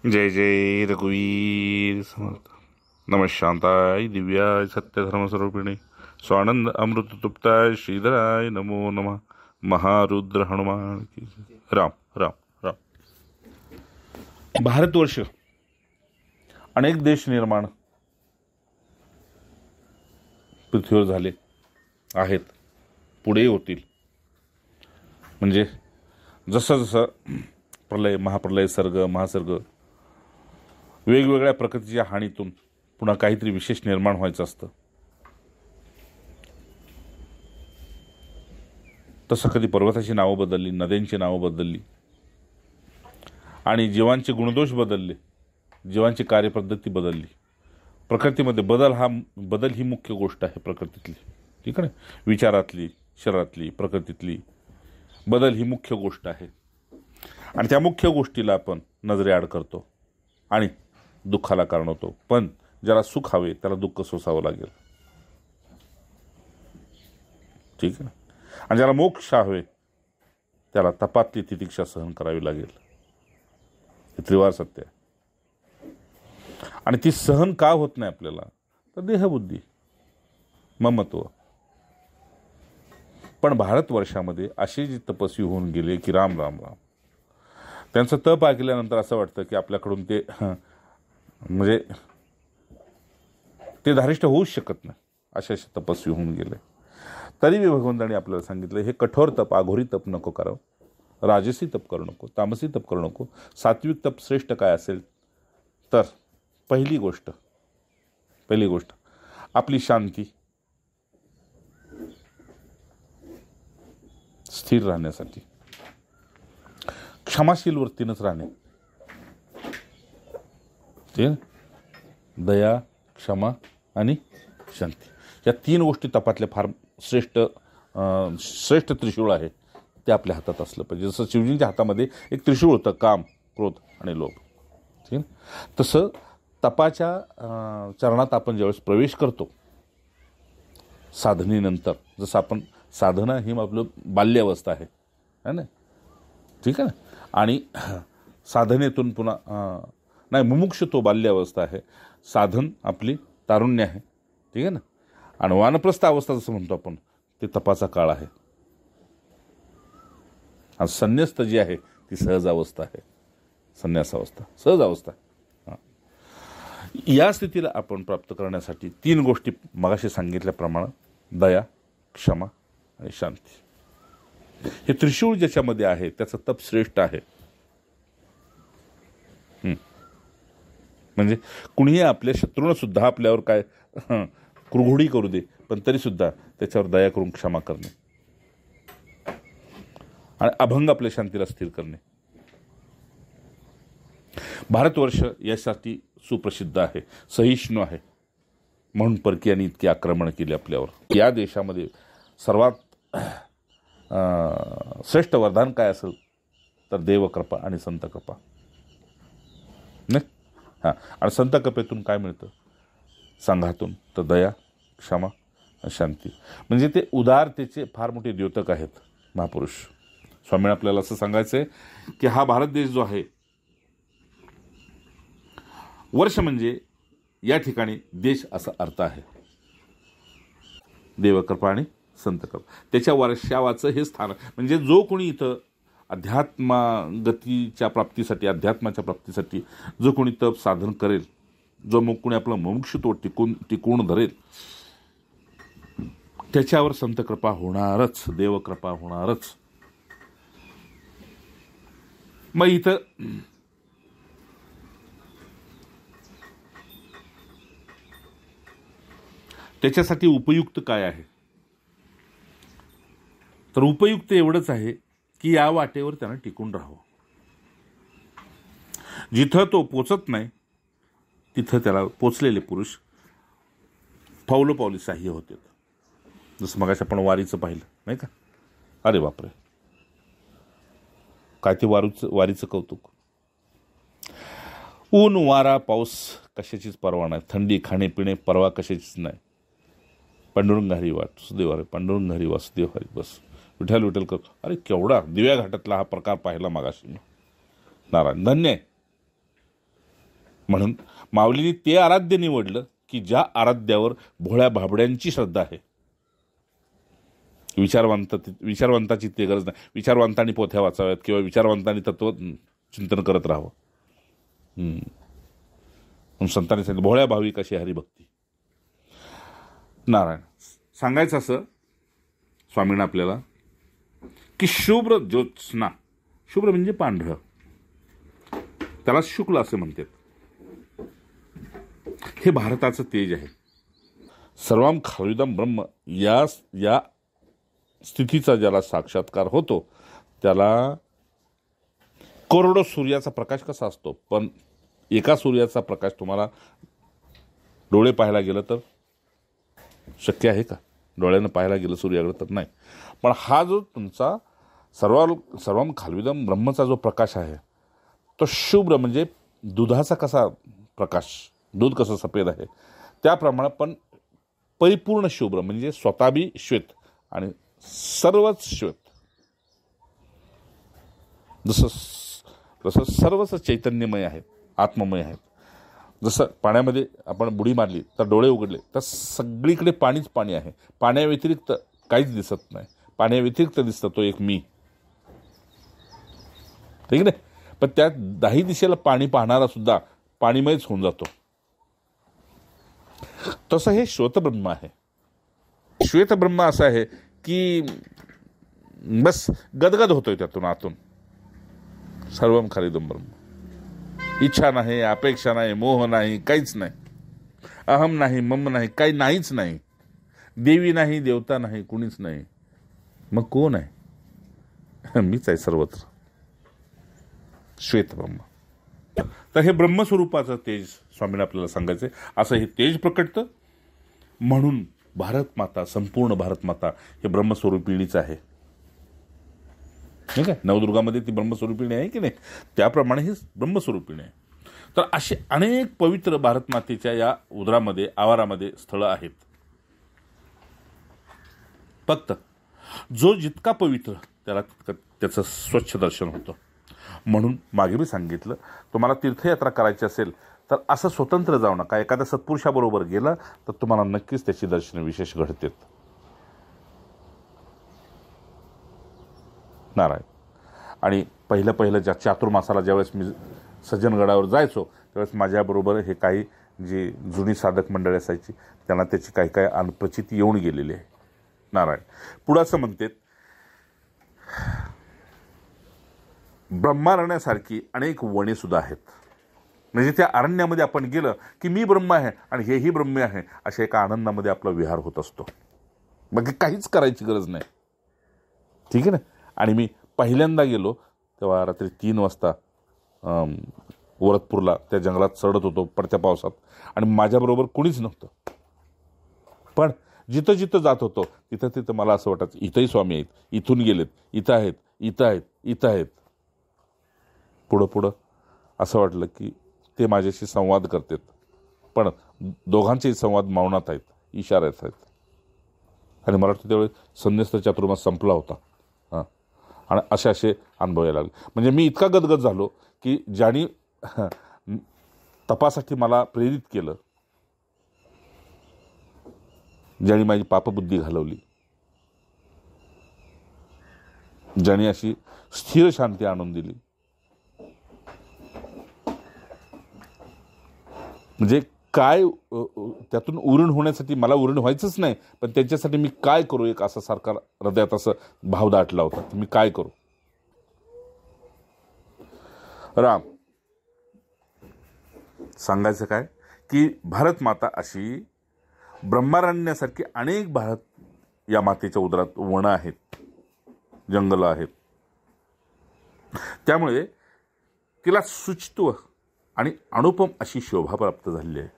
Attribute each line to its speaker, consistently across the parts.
Speaker 1: जय जय रघुवीर समर्थ. नमः शांताय दिव्याय सत्यधर्मस्वरूपिणे स्वानंद अमृततुप्ताय श्रीधराय नमो नमः. महारुद्र हनुमान की जय. राम राम राम. भारतवर्ष अनेक देश निर्माण पृथ्वीवर झाले आहेत, पुढे होतील. म्हणजे जसं जसं प्रलय, महाप्रलय, सर्ग, महासर्ग, वेगवेगळ्या प्रकृतीच्या हानीतून पुन्हा काहीतरी विशेष निर्माण व्हायचं असतं. तसं कधी पर्वताची नावं बदलली, नद्यांची नावं बदलली आणि जीवांचे गुणदोष बदलले, जीवांची कार्यपद्धती बदलली. प्रकृतीमध्ये बदल ही मुख्य गोष्ट आहे प्रकृतीतली. ठीक आहे ना. विचारातली, शरीरातली, प्रकृतीतली बदल ही मुख्य गोष्ट आहे आणि त्या मुख्य गोष्टीला आपण नजरेआड करतो आणि दुःखाला कारण होतो. पण ज्याला सुख हवे त्याला दुःख सोसावं लागेल. ठीक आहे ना. आणि ज्याला मोक्ष हवे त्याला तपातली तितिक्षा सहन करावी लागेल. हे त्रिवार सत्य आहे. आणि ती सहन का होत नाही आपल्याला, तर देहबुद्धी, ममत्व. पण भारतवर्षामध्ये असे जे तपस्वी होऊन गेले की राम राम राम, त्यांचं तप ऐकल्यानंतर असं वाटतं की आपल्याकडून ते म्हणजे ते धारिष्ट होऊच शकत नाही, असे तपस्वी होऊन गेले. तरी मी भगवंतांनी आपल्याला सांगितलं, हे कठोर तप, आघोरी तप नको करावं, राजसी तप करू नको, तामसी तप करू नको. सात्विक तप श्रेष्ठ काय असेल तर पहिली गोष्ट आपली शांती स्थिर राहण्यासाठी क्षमाशील वृत्तीनंच राहणे. ते दया, क्षमा आणि शांती या तीन गोष्टी तपातल्या फार श्रेष्ठ त्रिशूळ आहे. ते आपल्या हातात असलं पाहिजे. जसं शिवजींच्या हातामध्ये एक त्रिशूळ होतं, काम, क्रोध आणि लोभ. ठीक आहे. तसं तपाच्या चरणात आपण ज्यावेळेस प्रवेश करतो साधनेनंतर, जसं आपण साधना ही आपलं बाल्यावस्था आहे ना. ठीक आहे ना. आणि साधनेतून पुन्हा नाही, मुमुक्षु तो बाल्यावस्था आहे, साधन आपली तारुण्य आहे. ठीक आहे ना. आणि वानप्रस्थ अवस्था जसं म्हणतो आपण, ते तपाचा काळ आहे. आणि संन्यस्त जी आहे ती सहज अवस्था आहे. संन्यास अवस्था, सहज अवस्था. या स्थितीला आपण प्राप्त करण्यासाठी तीन गोष्टी मगाशी सांगितल्याप्रमाणे दया, क्षमा आणि शांती, हे त्रिशूळ ज्याच्यामध्ये आहे त्याचं तप श्रेष्ठ आहे. म्हणजे कुणीही आपल्या शत्रूनं सुद्धा आपल्यावर काय कुरघोडी करू दे, पण तरी सुद्धा त्याच्यावर दया करून क्षमा करणे आणि अभंग आपल्या शांतीला स्थिर करणे. भारतवर्ष यासाठी सुप्रसिद्ध आहे, सहिष्णू आहे. म्हणून परकीयांनी इतके आक्रमण केले आपल्यावर. या देशामध्ये सर्वात श्रेष्ठ वरदान काय असेल तर देवकृपा आणि संत कृपा. नाही हां. आणि संत कृपेतून काय मिळतं, संघातून तर दया, क्षमा, शांती. म्हणजे ते उदारतेचे फार मोठे द्योतक आहेत महापुरुष. स्वामींना आपल्याला असं सांगायचं आहे की हा भारत देश जो आहे, वर्ष म्हणजे या ठिकाणी देश असा अर्थ आहे. देवकृपा आणि संत कृपा, त्याच्या वर्षावाचं हे स्थान. म्हणजे जो कोणी इथं गतीच्या प्राप्तीसाठी, अध्यात्माच्या प्राप्तीसाठी जो कोणी तप साधन करेल, जो मग कोणी आपलं मुमुक्षुत्व टिकवून धरेल, त्याच्यावर संत कृपा होणारच, देवकृपा होणारच. मग इथं त्याच्यासाठी उपयुक्त काय आहे, तर उपयुक्त एवढंच आहे की या वाटेवर त्यानं टिकून राहावं. जिथं तो पोचत नाही तिथं त्याला पोचलेले पुरुष पावलोपावली सहाय्य होते. जसं मगाशी आपण वारीचं पाहिलं नाही का. अरे बापरे, काय ते वारीचं कौतुक. ऊन, वारा, पाऊस कशाचीच पर्वा नाही, थंडी, खाणेपिणे पर्वा कशाचीच नाही. पांडुरंग हरी वासुदेव हरी, पांडुरंग हरी वासुदेव हरी. बस विठ्ठल विठ्ठल करतो. अरे केवढा दिव्या घाटातला हा प्रकार पाहिला मागाशी. नारायण धन्य आहे. म्हणून माऊलींनी ते आराध्य निवडलं की ज्या आराध्यावर भोळ्या भाबड्यांची श्रद्धा आहे. विचारवंताची ते गरज नाही. विचारवंतांनी पोथ्या वाचाव्यात किंवा विचारवंतांनी तत्व चिंतन करत राहावं. संतांनी सांगितलं भोळ्या भाविक अशी हरिभक्ती. नारायण सांगायचं असं स्वामींना आपल्याला की शुभ्र ज्योत्स्ना, शुभ्र म्हणजे पांढरं, त्याला शुक्ल असे म्हणतात. हे भारताचं तेज आहे. सर्वम खलविदम ब्रह्म या स्थितीचा ज्याला साक्षात्कार होतो त्याला करोडो सूर्याचा प्रकाश कसा असतो, पण एका सूर्याचा प्रकाश तुम्हाला डोळे पाहायला गेलं तर शक्य आहे का? डोळ्यानं पाहायला गेलं सूर्याकडे तर नाही. पण हा जो तुमचा सर्वम खालविदम ब्रह्मचा जो प्रकाश आहे तो शुभ्र म्हणजे दुधाचा कसा प्रकाश, दूध कसं सफेद आहे त्याप्रमाणे पण परिपूर्ण शुभ्र म्हणजे स्वतः बी श्वेत आणि सर्वच श्वेत. जसं सर्वच चैतन्यमय आहे, आत्ममय आहेत. जसं पाण्यामध्ये आपण बुडी मारली तर डोळे उघडले तर सगळीकडे पाणीच पाणी आहे. पाण्याव्यतिरिक्त काहीच दिसत नाही. पाण्याव्यतिरिक्त दिसतं तो एक मी, ठीक नाही. पण त्या दाही दिशेला पाणी पाहणारा सुद्धा पाणीमयच होऊन जातो. तसं हे श्वेतब्रह्म आहे. श्वेतब्रह्म असं आहे की बस गदगद होतोय त्यातून आतून. सर्वम खालिदम ब्रह्म. इच्छा नाही, अपेक्षा नाही, मोह नाही, काहीच नाही. अहम नाही, मम नाही, काही नाहीच नाही. देवी नाही, देवता नाही, कुणीच नाही. मग कोण आहे? मीच आहे सर्वत्र. श्वेतब्रह्म. तर हे ब्रह्मस्वरूपाचं तेज स्वामींना आपल्याला सांगायचं आहे. असं हे तेज प्रकटतं. म्हणून भारत माता, संपूर्ण भारत माता हे ब्रह्मस्वरूपिणीच आहे. ठीक आहे. नवदुर्गामध्ये ती ब्रह्मस्वरूपिणी आहे की नाही, त्याप्रमाणे ही ब्रह्मस्वरूपिणी आहे. तर असे अनेक पवित्र भारत मातेच्या या उदरामध्ये, आवारामध्ये स्थळं आहेत. फक्त जो जितका पवित्र त्याला तितकं त्याचं स्वच्छ दर्शन होतं. म्हणून मागे मी सांगितलं, तुम्हाला तीर्थयात्रा करायची असेल तर असं स्वतंत्र जाऊ नका. एखाद्या सत्पुरुषाबरोबर गेला तर तुम्हाला नक्कीच त्याची दर्शन विशेष घडतात. नारायण. आणि पहिलं ज्या चातुर्मासाला ज्यावेळेस मी सज्जनगडावर जायचो त्यावेळेस माझ्याबरोबर हे काही जी जुनी साधक मंडळी असायची त्यांना त्याची काही प्रचिती येऊन गेलेली आहे. नारायण. पुढं असं म्हणतात, ब्रह्मारण्यासारखी अनेक वने सुद्धा आहेत. म्हणजे त्या अरण्यामध्ये आपण गेलं की मी ब्रह्म आहे आणि हेही ब्रह्म आहे अशा एका आनंदामध्ये आपला विहार होत असतो. बाकी काहीच करायची गरज नाही. ठीक आहे ना. आणि मी पहिल्यांदा गेलो तेव्हा रात्री 3 वाजता वरदपूरला त्या जंगलात चढत होतो पडत्या पावसात आणि माझ्याबरोबर कुणीच नव्हतं. पण जिथं जिथं जात होतो तिथं तिथं मला असं वाटायचं इथंही स्वामी आहेत, इथून गेलेत, इथं आहेत, इथं आहेत, इथं आहेत. पुढं असं वाटलं की ते माझ्याशी संवाद करतात, पण दोघांचेही संवाद मौनात आहेत, इशाऱ्यात आहेत. आणि मला वाटतं त्यावेळी संन्यस्त चातुर्मास संपला होता. आणि असे अनुभव यायला लागले. म्हणजे मी इतका गदगद झालो की ज्याने तपासाठी मला प्रेरित केलं, ज्याने माझी पापबुद्धी घालवली, ज्याने अशी स्थिर शांती आणून दिली, म्हणजे काय त्यातून उरण होण्यासाठी मला उरण व्हायचंच नाही, पण त्यांच्यासाठी मी काय करू, एक असा सारखा हृदयात असं भाव दाटला होता की मी काय करू. राम सांगायचं काय की भारत माता अशी ब्रह्मारण्यासारखी अनेक भारत या मातेच्या उदरात वनं आहेत, जंगलं आहेत. त्यामुळे तिला शुचित्व आणि अनुपम अशी शोभा प्राप्त झालेली आहे.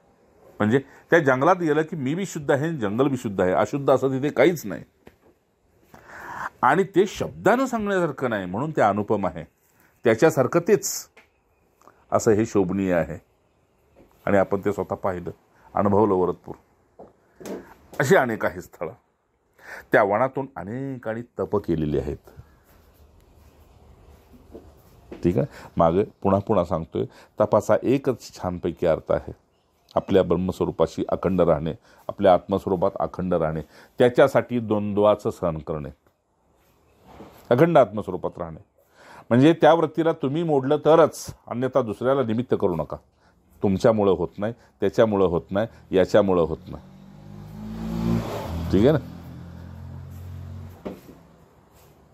Speaker 1: म्हणजे त्या जंगलात गेलं की मी बी शुद्ध आहे, जंगल बी शुद्ध आहे. अशुद्ध असं तिथे काहीच नाही. आणि ते शब्दानं सांगण्यासारखं नाही म्हणून ते अनुपम आहे. त्याच्यासारखं तेच असं हे शोभनीय आहे. आणि आपण ते स्वतः पाहिलं, अनुभवलं. वरदपूर अशी अनेक आहेत स्थळं. त्या वनातून अनेकांनी तप केलेली आहेत. ठीक आहे. मागे पुन्हा पुन्हा सांगतोय, तपाचा एकच छानपैकी अर्थ आहे, आपल्या ब्रह्मस्वरूपाशी अखंड राहणे, आपल्या आत्मस्वरूपात अखंड राहणे, त्याच्यासाठी द्वंद्वाचं सहन करणे, अखंड आत्मस्वरूपात राहणे. म्हणजे त्या वृत्तीला तुम्ही मोडलं तरच, अन्यथा दुसऱ्याला निमित्त करू नका. तुमच्यामुळं होत नाही, त्याच्यामुळं होत नाही, याच्यामुळं होत नाही. ठीक आहे ना.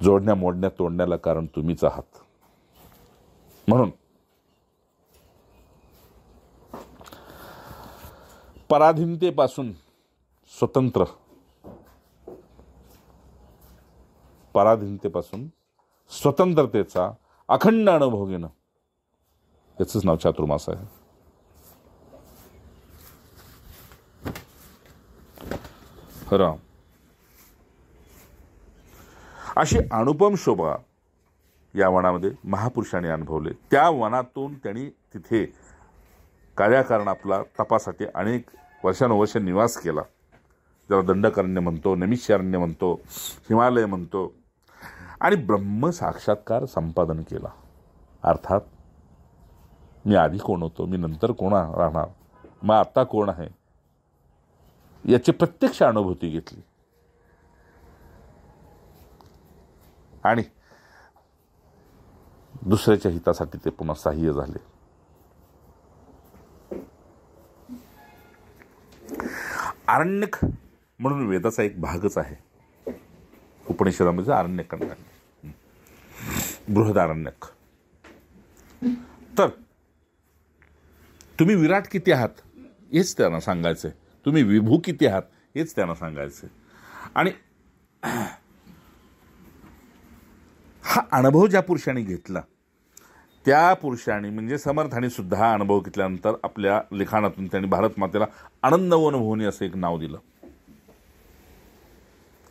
Speaker 1: जोडण्या मोडण्या तोडण्याला कारण तुम्हीच आहात. म्हणून पराधीनतेपासून स्वतंत्र, पराधीनतेपासून स्वतंत्रतेचा अखंड अनुभव घेणं, याचंच नाव चातुर्मास आहे. राम अशी अनुपम शोभा या वनामध्ये महापुरुषांनी अनुभवले. त्या वनातून त्यांनी तिथे कार्याकारण आपला तपासाठी अनेक वर्षानुवर्ष निवास केला. ज्याला दंडकारण्य म्हणतो, नैमिषारण्य म्हणतो, हिमालय म्हणतो. आणि ब्रह्मसाक्षात्कार संपादन केला. अर्थात मी आधी कोण होतो, मी नंतर कोण राहणार, मग आता कोण आहे, याची प्रत्यक्ष अनुभूती घेतली. आणि दुसऱ्याच्या हितासाठी ते पुन्हा सहाय्य झाले. आरण्यक म्हणून वेदाचा एक भागच आहे. उपनिषदामध्ये आरण्यक, बृहदारण्यक. तर तुम्ही विराट किती आहात हेच त्यांना सांगायचंय, तुम्ही विभू किती आहात हेच त्यांना सांगायचंय. आणि हा अनुभव ज्या पुरुषांनी घेतला, त्या पुरुषांनी म्हणजे समर्थांनी सुद्धा हा अनुभव घेतल्यानंतर आपल्या लिखाणातून त्यांनी भारत मातेला आनंद वनभूमी असं एक नाव दिलं.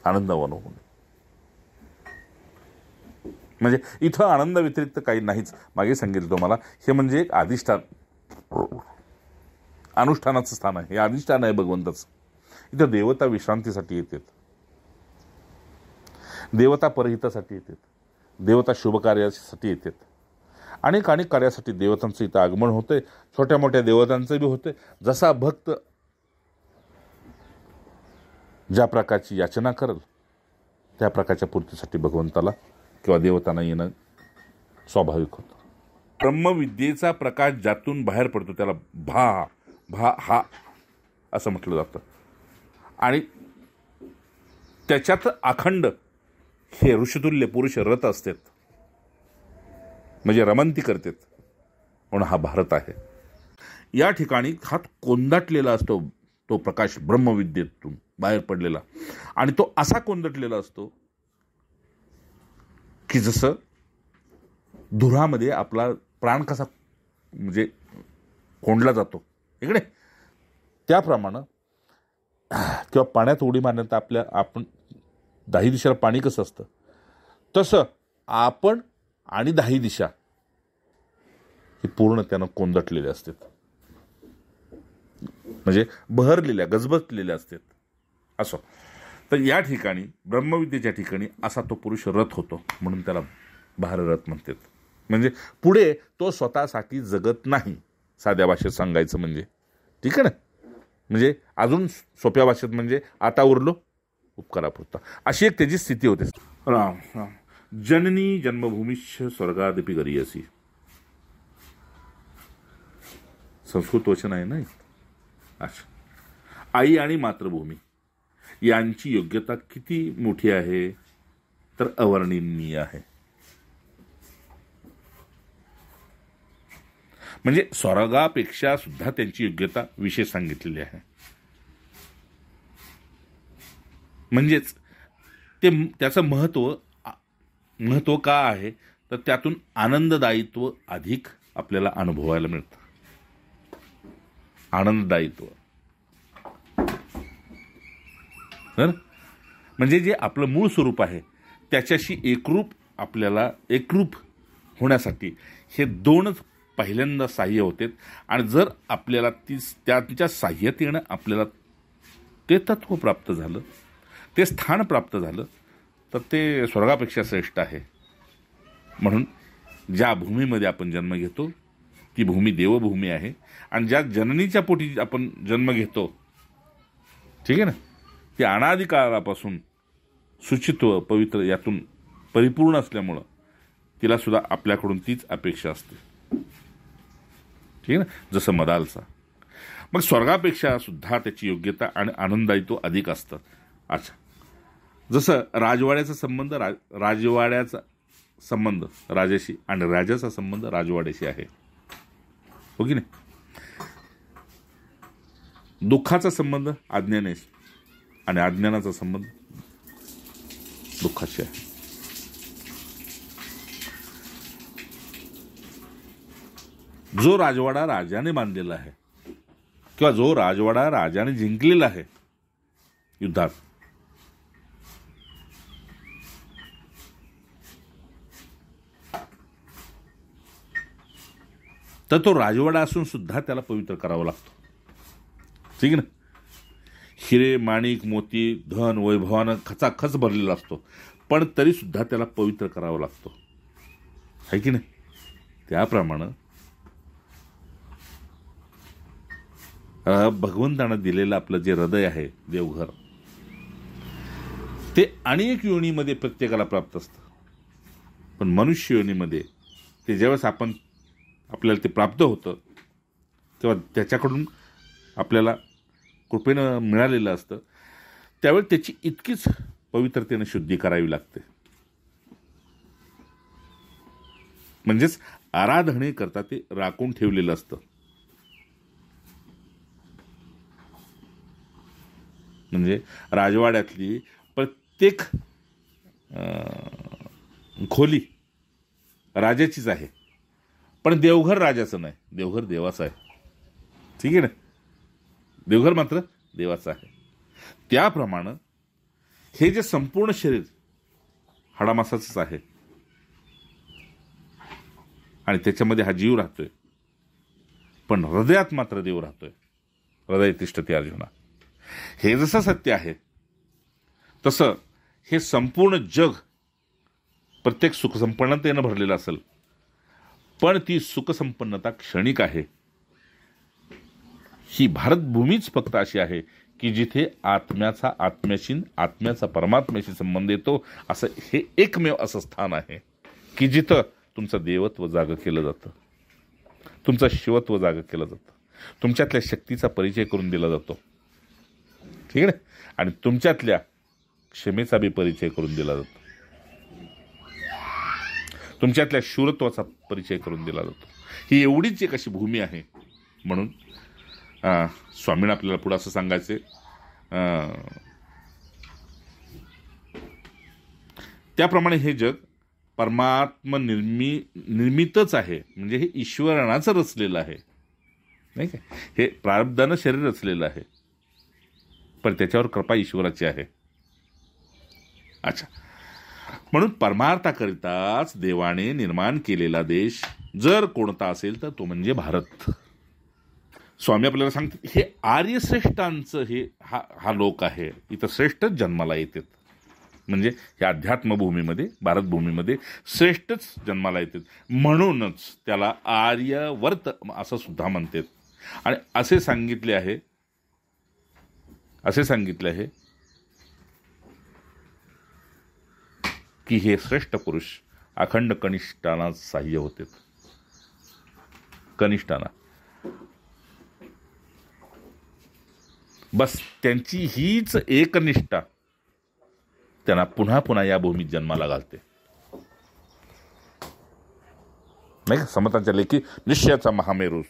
Speaker 1: आनंद वनभूमी म्हणजे इथं आनंद व्यतिरिक्त काही नाहीच. मागे सांगितलं तुम्हाला, हे म्हणजे एक अधिष्ठान, अनुष्ठानाचं स्थान आहे. हे अधिष्ठान आहे भगवंताचं. इथं देवता विश्रांतीसाठी येतात, देवता परहितासाठी येतात, देवता शुभकार्यासाठी येतात. अनेक कार्यासाठी देवतांचं इथं आगमन होतंय. छोट्या मोठ्या देवतांचं बी होतंय. जसा भक्त ज्या प्रकारची याचना करल त्या प्रकारच्या पूर्तीसाठी भगवंताला किंवा देवतांना येणं स्वाभाविक होतं. ब्रह्मविद्येचा प्रकाश ज्यातून बाहेर पडतो त्याला भा हा असं म्हटलं जातं. आणि त्याच्यात अखंड हे ऋषितुल्य पुरुष रत असतात, म्हणजे रमंती करतात. म्हणून हा भारत आहे. या ठिकाणी हात कोंदाटलेला असतो, तो प्रकाश ब्रह्मविद्येतून बाहेर पडलेला. आणि तो असा कोंदटलेला असतो की जसं धुरामध्ये आपला प्राण कसा म्हणजे कोंडला जातो इकडे, त्याप्रमाणे किंवा पाण्यात उडी मारण्यात आपण 10 दिशेला पाणी कसं असतं तसं आपण आणि 10 दिशा हे पूर्ण त्यानं कोंदटलेले असतात, म्हणजे बहरलेल्या गजबजलेल्या असतात. असं तर या ठिकाणी ब्रह्मविद्येच्या ठिकाणी असा तो पुरुष रथ होतो, म्हणून त्याला भाररथ म्हणतात. म्हणजे पुढे तो स्वतःसाठी जगत नाही, साध्या भाषेत सांगायचं म्हणजे. ठीक आहे ना. म्हणजे अजून सोप्या भाषेत म्हणजे आता उरलो उपकारापुरता, अशी एक त्याची स्थिती होते. राम राम. जननी जन्मभूमीश्च स्वर्गादपि गरीयसी. संस्कृत वचन आहे ना. अच्छा. आई आणि मातृभूमी यांची योग्यता किती मोठी आहे तर अवर्णनीय आहे. म्हणजे स्वर्गापेक्षा सुद्धा त्यांची योग्यता विशेष सांगितलेली आहे. म्हणजेच त्याचं महत्व का आहे तर त्यातून आनंददायित्व अधिक आपल्याला अनुभवायला मिळतं. आनंददायित्व म्हणजे जे आपलं मूळ स्वरूप आहे त्याच्याशी एकरूप होण्यासाठी हे दोनच पहिल्यांदा साह्य होते. आणि जर आपल्याला त्यांच्या साह्यात येणं आपल्याला ते तत्व प्राप्त झालं, ते स्थान प्राप्त झालं तर ते स्वर्गापेक्षा श्रेष्ठ आहे. म्हणून ज्या भूमीमध्ये आपण जन्म घेतो ती भूमी देवभूमी आहे, आणि ज्या जननीच्या पोटी आपण जन्म घेतो, ठीक आहे ना, ती अनादी काळापासून शुचित्व पवित्र यातून परिपूर्ण असल्यामुळं तिला सुद्धा आपल्याकडून तीच अपेक्षा असते, ठीक आहे ना, जसं मदालचा. मग स्वर्गापेक्षा सुद्धा त्याची योग्यता आणि आनंददायी तो अधिक असतं. अच्छा, जसं राजवाड्याचा संबंध राजाशी आणि राजाचा संबंध राजवाड्याशी आहे, हो की नाही. दुःखाचा संबंध अज्ञानाशी आणि अज्ञानाचा संबंध दुःखाशी आहे. जो राजवाडा राजाने बांधलेला आहे किंवा जो राजवाडा राजाने जिंकलेला आहे युद्धात, तर तो राजवाडा असून सुद्धा त्याला पवित्र करावा लागतो, ठीक ना. हिरे माणिक मोती धन वैभवानं खचाखच भरलेला असतो, पण तरी सुद्धा त्याला पवित्र करावा लागतो, आहे की नाही. त्याप्रमाणे भगवंतानं दिलेलं आपलं जे हृदय आहे देवघर, ते अनेक योनीमध्ये प्रत्येकाला प्राप्त असतं, पण मनुष्य योनीमध्ये ते ज्यावेळेस आपल्याला ते प्राप्त होतं तेव्हा त्याच्याकडून आपल्याला कृपेनं मिळालेलं असतं, त्यावेळी त्याची इतकीच पवित्रतेनं शुद्धी करावी लागते. म्हणजेच आराधने करता ते राखून ठेवलेलं असतं. म्हणजे राजवाड्यातली प्रत्येक खोली राजाचीच आहे, पण देवघर राजाचं नाही, देवघर देवाचं आहे, ठीक आहे ना. देवघर मात्र देवाचं आहे. त्याप्रमाणे हे जे संपूर्ण शरीर हाडामासाचंच आहे आणि त्याच्यामध्ये हा जीव राहतोय, पण हृदयात मात्र देव राहतोय. हृदय तिष्ठते अर्जुना. हे जसं सत्य आहे तसं हे संपूर्ण जग प्रत्येक सुखसंपन्नतेनं भरलेलं असेल, पण ती सुखसंपन्नता क्षणिक आहे. ही भारतभूमीच फक्त अशी आहे की जिथे आत्म्याचा आत्म्याशी, आत्म्याचा परमात्म्याशी संबंध येतो. असं हे एकमेव असं स्थान आहे की जिथं तुमचं देवत्व जागं केलं जातं, तुमचं शिवत्व जागं केलं जातं, तुमच्यातल्या शक्तीचा परिचय करून दिला जातो, ठीक आहे. आणि तुमच्यातल्या क्षमेचा बी परिचय करून दिला जातो, तुमच्यातल्या शूरत्वाचा परिचय करून दिला जातो. ही एवढीच एक अशी भूमी आहे. म्हणून स्वामींना आपल्याला पुढं असं सांगायचे, त्याप्रमाणे हे जग परमात्म निर्मितच आहे. म्हणजे हे ईश्वराचं रचलेलं आहे, नाही काय. हे प्रारब्धानं शरीर रचलेलं आहे, पण त्याच्यावर कृपा ईश्वराची आहे. अच्छा, म्हणून परमार्थाकरिताच देवाने निर्माण केलेला देश जर कोणता असेल तर तो म्हणजे भारत. स्वामी आपल्याला सांगतात हे आर्यश्रेष्ठांचं हा लोक आहे. इथं श्रेष्ठच जन्माला येतात. म्हणजे या अध्यात्मभूमीमध्ये भारतभूमीमध्ये श्रेष्ठच जन्माला येतात. म्हणूनच त्याला आर्यवर्त असं सुद्धा म्हणतात. आणि असे सांगितले आहे की हे श्रेष्ठ पुरुष अखंड कनिष्ठांना सहाय्य होते. कनिष्ठांना बस त्यांची हीच एकनिष्ठा त्यांना पुन्हा पुन्हा या भूमीत जन्माला घालते, नाही का. समतांच्या लेखी निश्चयाचा महामेरू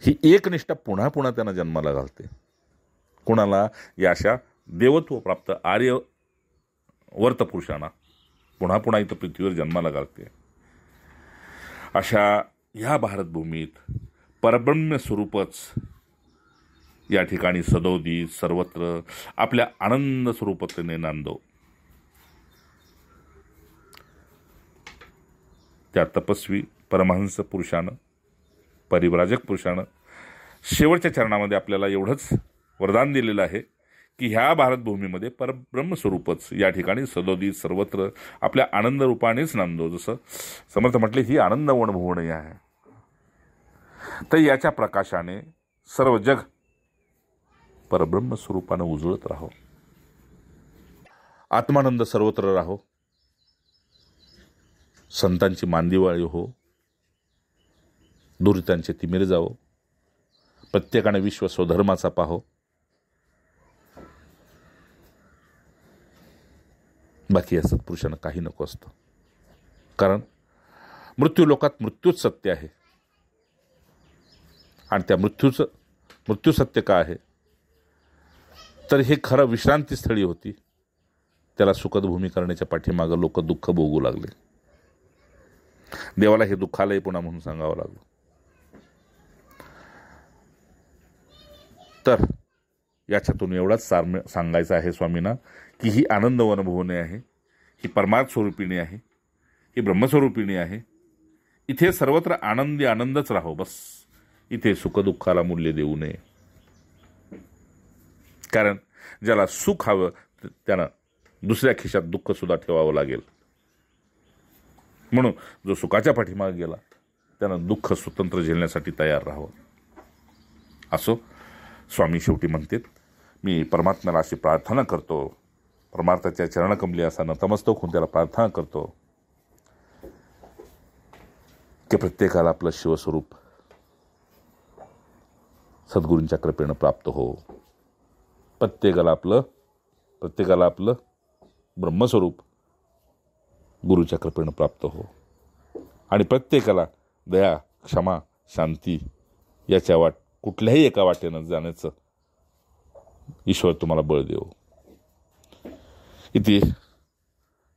Speaker 1: ही एकनिष्ठा पुन्हा पुन्हा त्यांना जन्माला घालते. कोणाला? या अशा देवत्व प्राप्त आर्य वर्त पुरुषांना पुन्हा पुन्हा इथं पृथ्वीवर जन्माला घालते. अशा ह्या भारतभूमीत परब्रह्म स्वरूपच या ठिकाणी सदोदित सर्वत्र आपल्या आनंद स्वरूपतेने नांदो. त्या तपस्वी परमहंस पुरुषानं, परिव्राजक पुरुषानं शेवटच्या चरणामध्ये आपल्याला एवढंच वरदान दिलेलं आहे की ह्या भारतभूमीमध्ये परब्रह्मस्वरूपच या ठिकाणी सदोदित सर्वत्र आपल्या आनंद रूपानेच नांदो. जसं समर्थ म्हटले, ही आनंद वनभुवने आहे. तर याच्या प्रकाशाने सर्व जग परब्रह्म स्वरूपानं उजळत राहो. आत्मानंद सर्वत्र राहो. संतांची मांदिवाळी हो. दुरितांचे तिमिर जावो. प्रत्येकाने विश्व स्वधर्माचा पाहो. बाकी या सत्पुरुषांना काही नको असतं. कारण मृत्यू लोकात मृत्यूच सत्य आहे. आणि त्या मृत्यू सत्य का आहे, तर हे खरं विश्रांतीस्थळी होती. त्याला सुखद भूमी करण्याच्या पाठीमागं लोक दुःख भोगू लागले. देवाला हे दुःखालय पुन्हा म्हणून सांगावं लागलं. तर याच्यातून एवढाच सांगायचं आहे स्वामींना, की ही आनंद वनभुवने आहे, ही परमार्थ स्वरूपिणी आहे, ही ब्रह्मस्वरूपिणी आहे. इथे सर्वत्र आनंदी आनंदच राहो. बस इथे सुखदुःखाला मूल्य देऊ नये. कारण ज्याला सुख हवं त्यानं दुसऱ्या खिशात दुःख सुद्धा ठेवावं लागेल. म्हणून जो सुखाच्या पाठीमागे गेला त्यानं दुःख स्वतंत्र झेलण्यासाठी तयार राहावं. असो, स्वामी शेवटी म्हणतात, मी परमात्म्याला अशी प्रार्थना करतो, परमार्थाच्या चरणकमली असा नतमस्तक होऊन त्याला प्रार्थना करतो की प्रत्येकाला आपलं शिवस्वरूप सद्गुरूंच्या कृपेनं प्राप्त हो. प्रत्येकाला आपलं ब्रह्मस्वरूप गुरुच्या कृपेनं प्राप्त हो. आणि प्रत्येकाला दया, क्षमा, शांती याच्या कुठल्याही एका वाटेनं जाण्याचं ईश्वर तुम्हाला बळ देव. इथे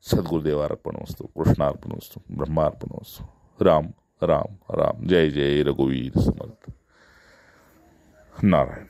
Speaker 1: सद्गुरुदेवार्पण वस्तू, कृष्णार्पण वस्तू, ब्रह्मार्पण वस्तू. राम राम राम. जय जय रघुवीर समर्थ. नारायण.